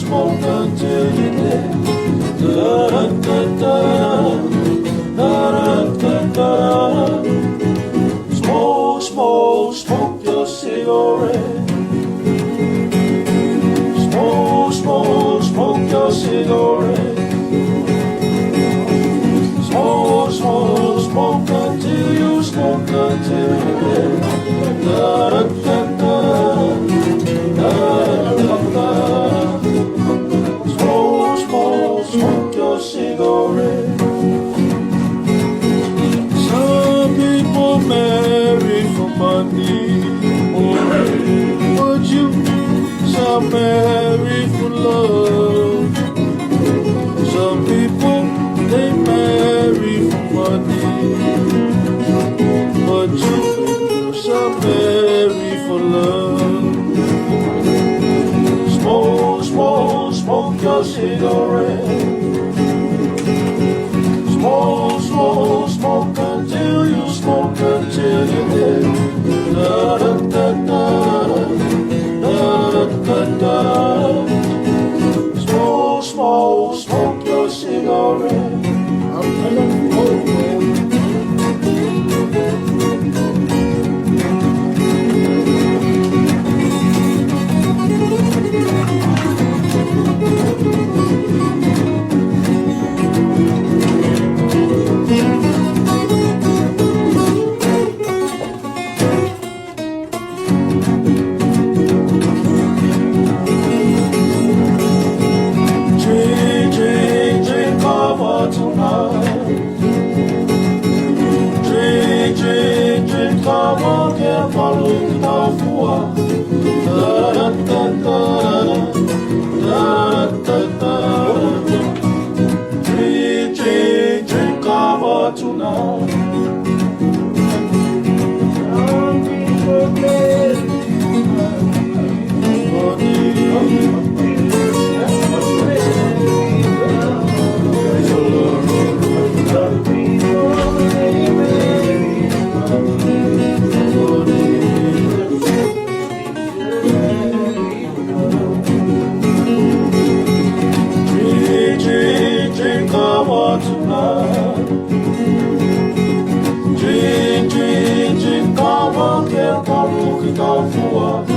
smoke until you're dead. Da-da-da-da, da-da-da-da. Smoke, smoke, smoke your cigarette. Smoke, smoke, smoke your cigarette. Smoke, smoke, smoke until you smoke until you're dead. Da-da-da-da, da-da-da-da. Smoke, smoke, smoke your cigarette. Some people marry for money, would you? Some marry for love. Some people, they marry for money, but you, some marry for love. Smoke, smoke, smoke your cigarette. Smoke, smoke, smoke until you smoke until you're dead. Da-da-da-da, da-da-da-da. Smoke, smoke, smoke your cigarette. Drink, drink, drink cover tonight. Drink, drink, drink cover, quer falou que tá fua. Da-da-da-da, da-da-da-da. Drink, drink, drink cover tonight. Some people drink cover tonight. Drink, drink, drink cover, quer falou que tá fua.